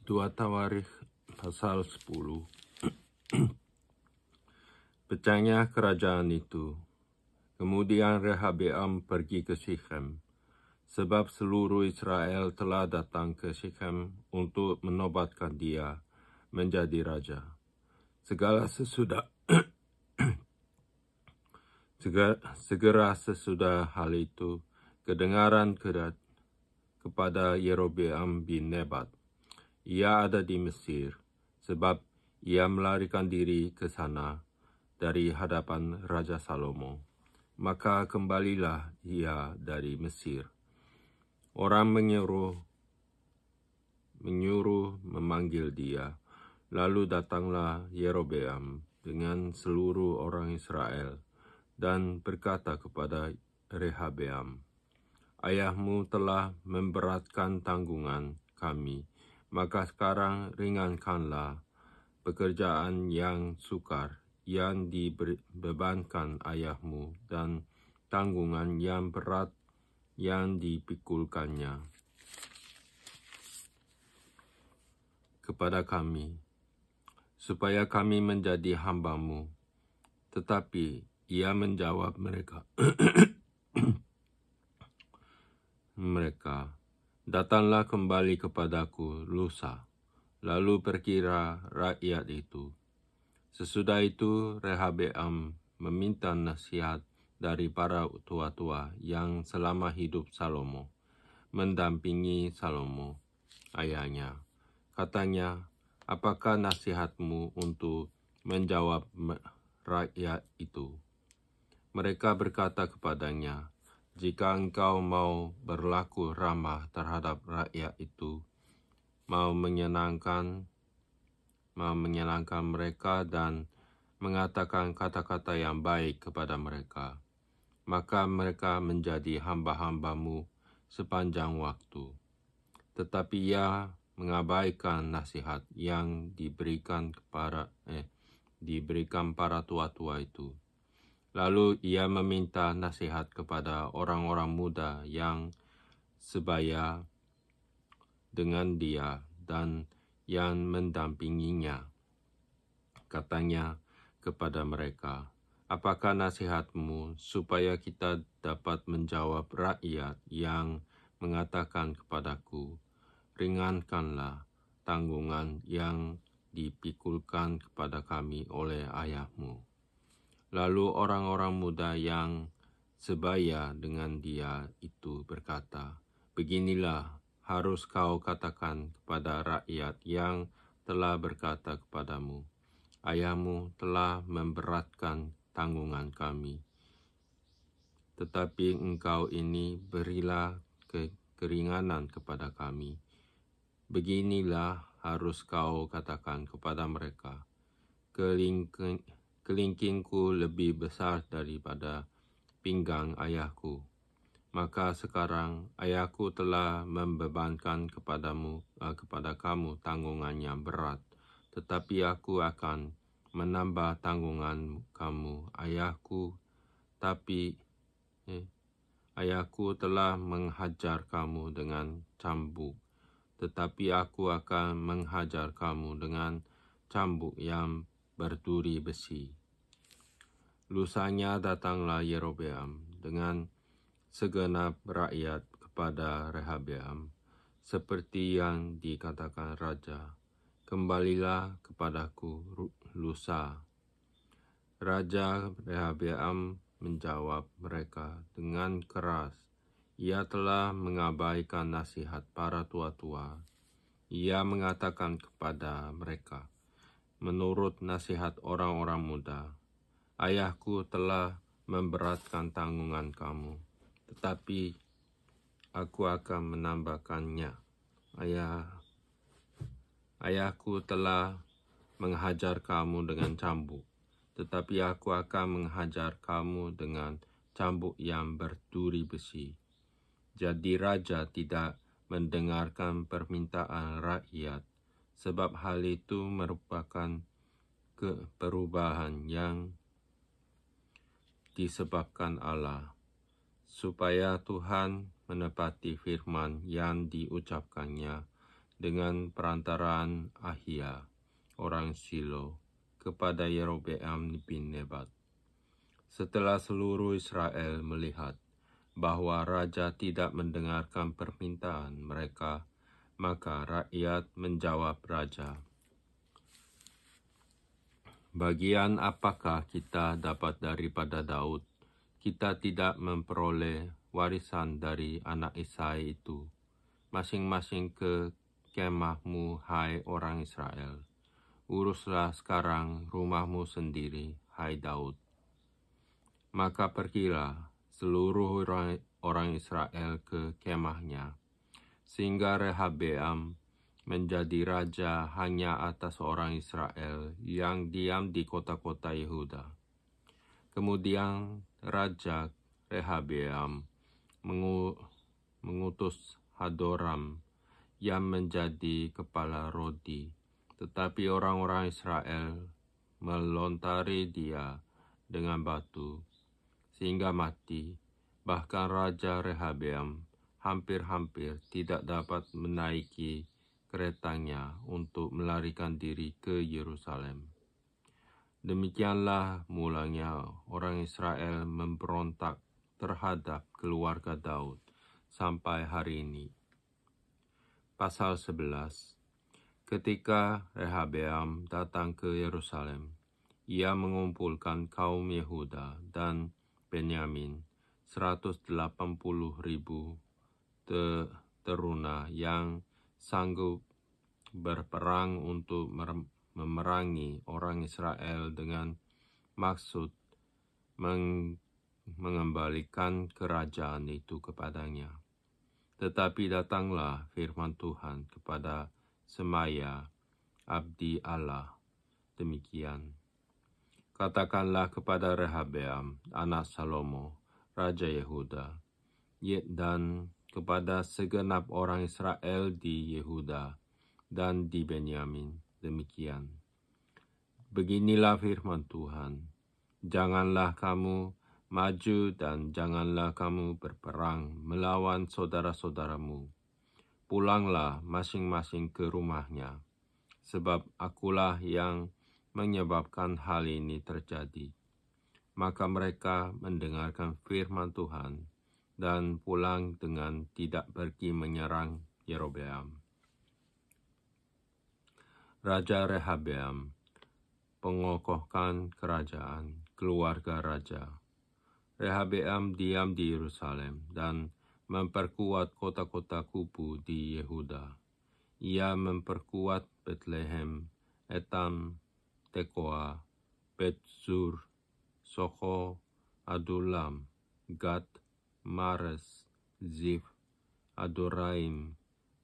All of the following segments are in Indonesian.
2 Tawarikh pasal 10. Pecahnya kerajaan itu. Kemudian Rehabeam pergi ke Syichem, sebab seluruh Israel telah datang ke Syichem untuk menobatkan dia menjadi raja. Segera sesudah hal itu, kedengaran kepada Yerobeam bin Nebat. Ia ada di Mesir, sebab ia melarikan diri ke sana dari hadapan Raja Salomo. Maka kembalilah ia dari Mesir. Orang menyuruh memanggil dia. Lalu datanglah Yerobeam dengan seluruh orang Israel dan berkata kepada Rehabeam, "Ayahmu telah memberatkan tanggungan kami, maka sekarang ringankanlah pekerjaan yang sukar yang dibebankan ayahmu dan tanggungan yang berat yang dipikulkannya kepada kami, supaya kami menjadi hamba-Mu." Tetapi ia menjawab mereka, "Datanglah kembali kepadaku lusa." Lalu pergilah rakyat itu. Sesudah itu Rehabeam meminta nasihat dari para tua-tua yang selama hidup Salomo, mendampingi Salomo, ayahnya. Katanya, "Apakah nasihatmu untuk menjawab rakyat itu?" Mereka berkata kepadanya, "Jika engkau mau berlaku ramah terhadap rakyat itu, mau menyenangkan mereka dan mengatakan kata-kata yang baik kepada mereka, maka mereka menjadi hamba-hamba-Mu sepanjang waktu." Tetapi ia mengabaikan nasihat yang diberikan para tua-tua itu. Lalu ia meminta nasihat kepada orang-orang muda yang sebaya dengan dia dan yang mendampinginya. Katanya kepada mereka, "Apakah nasihatmu supaya kita dapat menjawab rakyat yang mengatakan kepadaku, 'Ringankanlah tanggungan yang dipikulkan kepada kami oleh ayahmu'?" Lalu orang-orang muda yang sebaya dengan dia itu berkata, "Beginilah harus kau katakan kepada rakyat yang telah berkata kepadamu, 'Ayahmu telah memberatkan tanggungan kami.' Tetapi engkau ini berilah keringanan kepada kami. Beginilah harus kau katakan kepada mereka, 'Kelingkingku lebih besar daripada pinggang ayahku. Maka sekarang ayahku telah membebankan kepada kamu tanggungan yang berat, tetapi aku akan menambah tanggungan kamu, ayahku. Ayahku telah menghajar kamu dengan cambuk, tetapi aku akan menghajar kamu dengan cambuk yang berduri besi." Lusanya datanglah Yerobeam dengan segenap rakyat kepada Rehabeam, seperti yang dikatakan raja, "Kembalilah kepadaku lusa." Raja Rehabeam menjawab mereka dengan keras. Ia telah mengabaikan nasihat para tua-tua. Ia mengatakan kepada mereka, menurut nasihat orang-orang muda, "Ayahku telah memberatkan tanggungan kamu, tetapi aku akan menambahkannya. Ayahku telah menghajar kamu dengan cambuk, tetapi aku akan menghajar kamu dengan cambuk yang berduri besi." Jadi raja tidak mendengarkan permintaan rakyat, sebab hal itu merupakan perubahan yang disebabkan Allah, supaya Tuhan menepati firman yang diucapkannya dengan perantaraan Ahia, orang Shilo, kepada Yerobeam bin Nebat. Setelah seluruh Israel melihat bahwa raja tidak mendengarkan permintaan mereka, maka rakyat menjawab raja, "Bagian apakah kita dapat daripada Daud? Kita tidak memperoleh warisan dari anak Isai itu. Masing-masing ke kemahmu, hai orang Israel. Uruslah sekarang rumahmu sendiri, hai Daud." Maka pergilah seluruh orang Israel ke kemahnya, sehingga Rehabeam menjadi raja hanya atas orang Israel yang diam di kota-kota Yehuda. Kemudian Raja Rehabeam mengutus Hadoram yang menjadi kepala Rodi, tetapi orang-orang Israel melontari dia dengan batu, sehingga mati. Bahkan Raja Rehabeam hampir-hampir tidak dapat menaiki keretanya untuk melarikan diri ke Yerusalem. Demikianlah mulanya orang Israel memberontak terhadap keluarga Daud sampai hari ini. Pasal 11. Ketika Rehabeam datang ke Yerusalem, ia mengumpulkan kaum Yehuda dan Benyamin, 180,000 teruna yang sanggup berperang untuk memerangi orang Israel dengan maksud mengembalikan kerajaan itu kepadanya. Tetapi datanglah firman Tuhan kepada Semaya, abdi Allah, demikian, "Katakanlah kepada Rehabeam, anak Salomo, Raja Yehuda, dan kepada segenap orang Israel di Yehuda dan di Benyamin, demikian. Beginilah firman Tuhan, janganlah kamu maju dan janganlah kamu berperang melawan saudara-saudaramu. Pulanglah masing-masing ke rumahnya, sebab akulah yang menyebabkan hal ini terjadi." Maka mereka mendengarkan firman Tuhan dan pulang dengan tidak pergi menyerang Yerobeam. Raja Rehabeam pengokohkan kerajaan keluarga raja. Rehabeam diam di Yerusalem dan memperkuat kota-kota kubu di Yehuda. Ia memperkuat Betlehem, Etam, Tekoa, Bet-Zur, Soko, Adulam, Gad, Mares, Zif, Adoraim,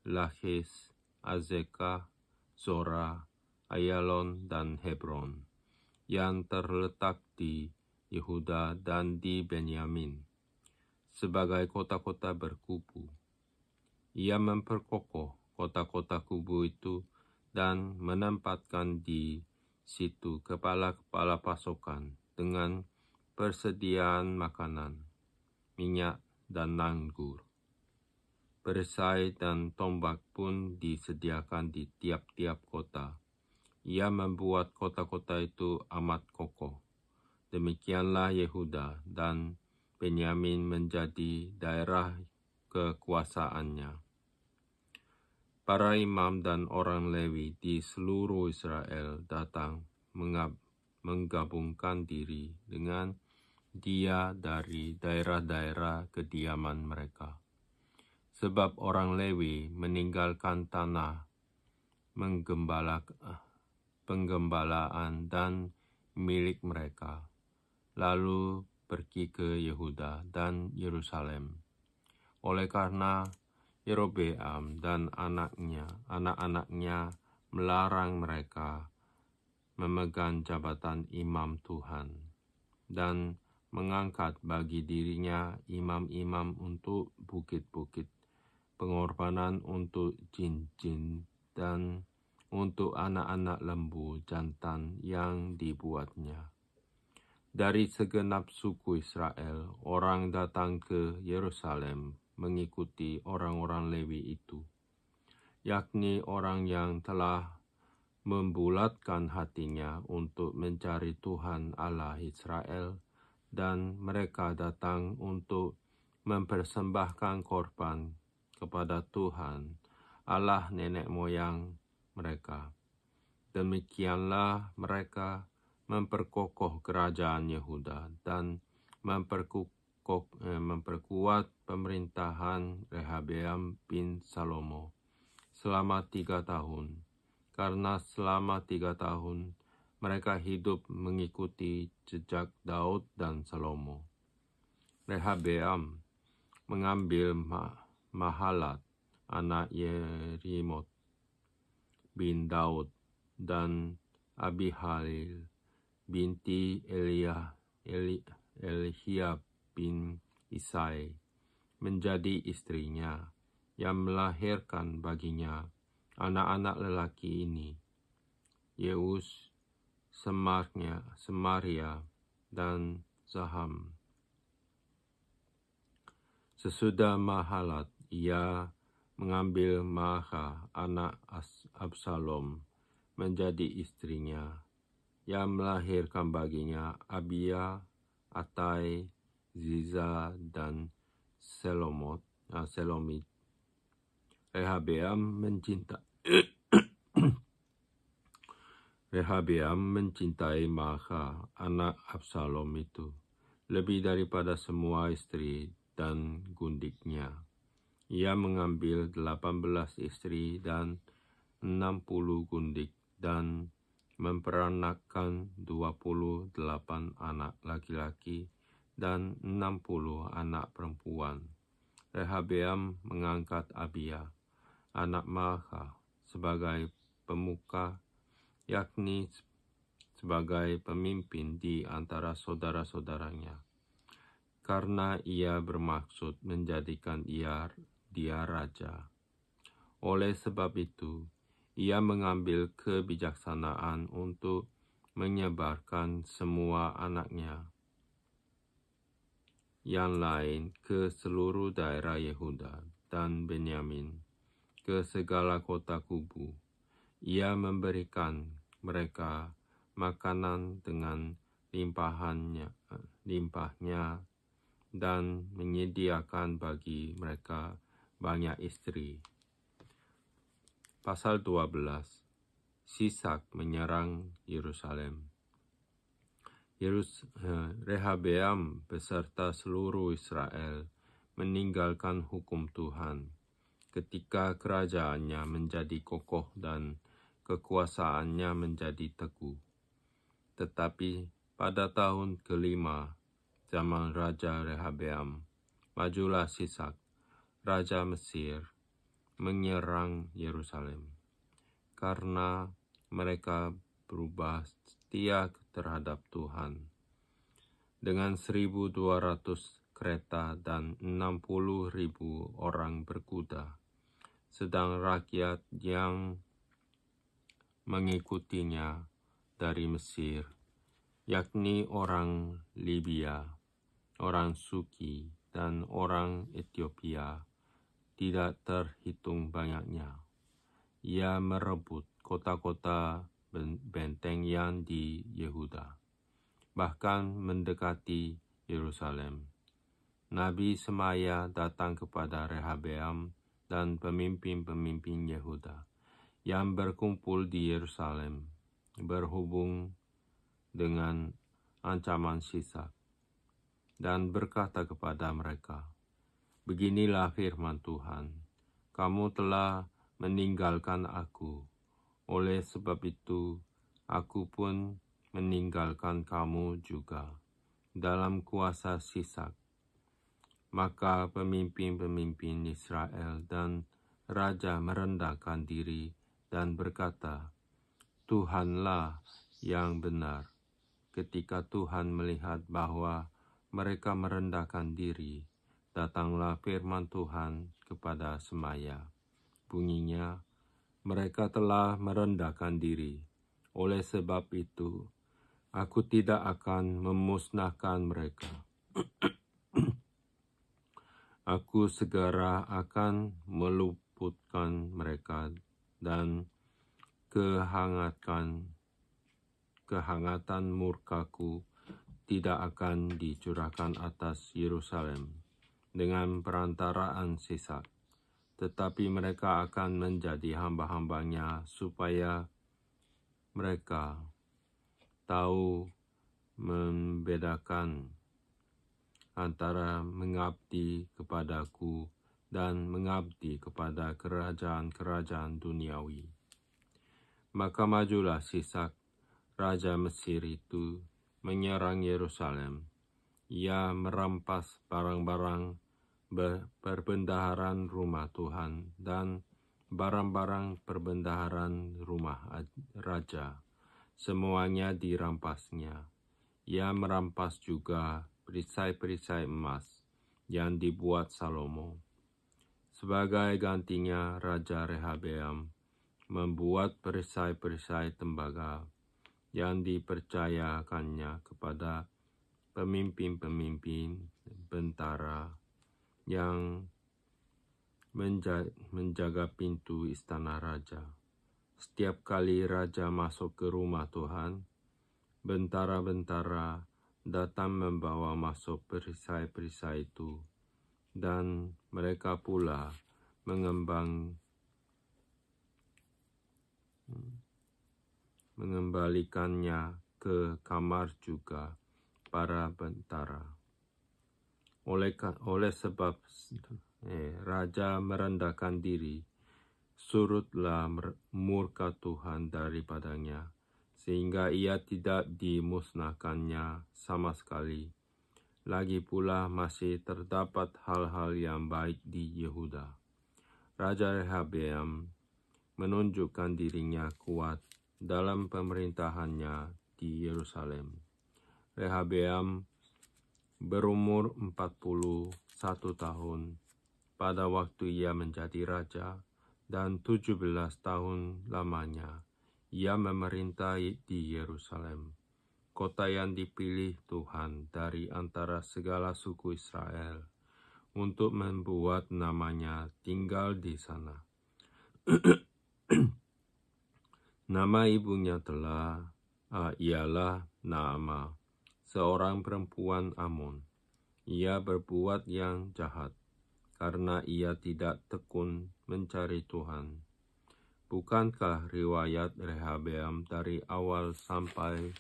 Lachish, Azekah, Zora, Ayalon, dan Hebron, yang terletak di Yehuda dan di Benyamin, sebagai kota-kota berkubu. Ia memperkokoh kota-kota kubu itu dan menempatkan di situ kepala-kepala pasukan dengan persediaan makanan, minyak, dan anggur. Perisai dan tombak pun disediakan di tiap-tiap kota. Ia membuat kota-kota itu amat kokoh. Demikianlah Yehuda dan Benyamin menjadi daerah kekuasaannya. Para imam dan orang Lewi di seluruh Israel datang menggabungkan diri dengan dia dari daerah-daerah kediaman mereka. Sebab orang Lewi meninggalkan tanah penggembalaan dan milik mereka, lalu pergi ke Yehuda dan Yerusalem. Oleh karena Yerobeam dan anak-anaknya melarang mereka memegang jabatan imam Tuhan dan mengangkat bagi dirinya imam-imam untuk bukit-bukit, pengorbanan untuk jin-jin, dan untuk anak-anak lembu jantan yang dibuatnya. Dari segenap suku Israel, orang datang ke Yerusalem mengikuti orang-orang Lewi itu. yakni orang yang telah membulatkan hatinya untuk mencari Tuhan Allah Israel, dan mereka datang untuk mempersembahkan korban kepada Tuhan Allah nenek moyang mereka. Demikianlah mereka memperkokoh kerajaan Yehuda dan memperkuat pemerintahan Rehabeam bin Salomo selama 3 tahun. Karena selama 3 tahun mereka hidup mengikuti jejak Daud dan Salomo. Rehabeam mengambil Mahalat, anak Yerimot bin Daud, dan Abihail binti Eliab bin Isai menjadi istrinya, yang melahirkan baginya anak-anak lelaki ini, Yeus, Semaria, dan Zaham. Sesudah Mahalat, ia mengambil Maaha, anak Absalom, menjadi istrinya, yang melahirkan baginya Abia, Atai, Ziza, dan Selomit. Rehabeam mencintai Maaha, anak Absalom itu, lebih daripada semua istri dan gundiknya. Ia mengambil 18 istri dan 60 gundik, dan memperanakkan 28 anak laki-laki dan 60 anak perempuan. Rehabeam mengangkat Abia, anak Maaha, sebagai pemuka, yakni sebagai pemimpin di antara saudara-saudaranya, karena ia bermaksud menjadikan dia raja. Oleh sebab itu, ia mengambil kebijaksanaan untuk menyebarkan semua anaknya yang lain ke seluruh daerah Yehuda dan Benyamin, ke segala kota kubu. Ia memberikan mereka makanan dengan limpahnya dan menyediakan bagi mereka banyak istri. Pasal 12. Sisak menyerang Yerusalem. Rehabeam beserta seluruh Israel meninggalkan hukum Tuhan ketika kerajaannya menjadi kokoh dan kekuasaannya menjadi teguh. Tetapi pada tahun kelima zaman Raja Rehabeam, majulah Sisak, Raja Mesir, menyerang Yerusalem, karena mereka berubah setia terhadap Tuhan. Dengan 1.200 kereta dan 60.000 orang berkuda, sedang rakyat yang mengikutinya dari Mesir, yakni orang Libya, orang Suki, dan orang Ethiopia, tidak terhitung banyaknya. Ia merebut kota-kota benteng yang di Yehuda, bahkan mendekati Yerusalem. Nabi Semaya datang kepada Rehabeam dan pemimpin-pemimpin Yehuda yang berkumpul di Yerusalem, berhubung dengan ancaman Sisak, dan berkata kepada mereka, "Beginilah firman Tuhan, kamu telah meninggalkan aku. Oleh sebab itu, aku pun meninggalkan kamu juga dalam kuasa Sisak." Maka pemimpin-pemimpin Israel dan raja merendahkan diri dan berkata, "Tuhanlah yang benar." Ketika Tuhan melihat bahwa mereka merendahkan diri, datanglah firman Tuhan kepada Semaya. Bunyinya, mereka telah merendahkan diri. Oleh sebab itu, aku tidak akan memusnahkan mereka. Aku segera akan meluputkan mereka, dan kehangatan murkaku tidak akan dicurahkan atas Yerusalem dengan perantaraan Sisak, tetapi mereka akan menjadi hamba-hambanya supaya mereka tahu membedakan antara mengabdi kepadaku dan mengabdi kepada kerajaan-kerajaan duniawi. Maka majulah Sisak, raja Mesir itu, menyerang Yerusalem. Ia merampas barang-barang perbendaharaan rumah Tuhan dan barang-barang perbendaharaan rumah raja. Semuanya dirampasnya. Ia merampas juga perisai-perisai emas yang dibuat Salomo. Sebagai gantinya, Raja Rehabeam membuat perisai-perisai tembaga yang dipercayakannya kepada pemimpin-pemimpin bentara yang menjaga pintu istana raja. Setiap kali raja masuk ke rumah Tuhan, bentara-bentara datang membawa masuk perisai-perisai itu, dan mereka pula mengembalikannya ke kamar juga para bentara. Oleh sebab raja merendahkan diri, surutlah murka Tuhan daripadanya, sehingga ia tidak dimusnahkannya sama sekali. Lagi pula masih terdapat hal-hal yang baik di Yehuda. Raja Rehabeam menunjukkan dirinya kuat dalam pemerintahannya di Yerusalem. Rehabeam berumur 41 tahun pada waktu ia menjadi raja, dan 17 tahun lamanya ia memerintah di Yerusalem, kota yang dipilih Tuhan dari antara segala suku Israel, untuk membuat namanya tinggal di sana. Nama ibunya ialah Naamah, seorang perempuan Amon. Ia berbuat yang jahat, karena ia tidak tekun mencari Tuhan. Bukankah riwayat Rehabeam dari awal sampai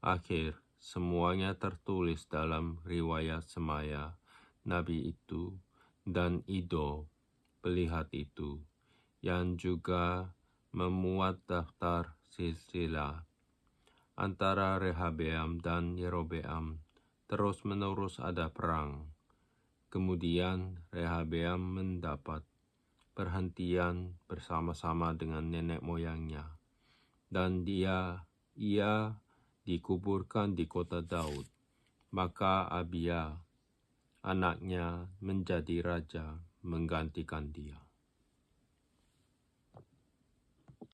akhir semuanya tertulis dalam riwayat Semaya, nabi itu, dan Ido, pelihat itu, yang juga memuat daftar silsilah antara Rehabeam dan Yerobeam. Terus-menerus ada perang. Kemudian Rehabeam mendapat perhentian bersama-sama dengan nenek moyangnya, dan ia dikuburkan di kota Daud. Maka Abia, anaknya, menjadi raja menggantikan dia.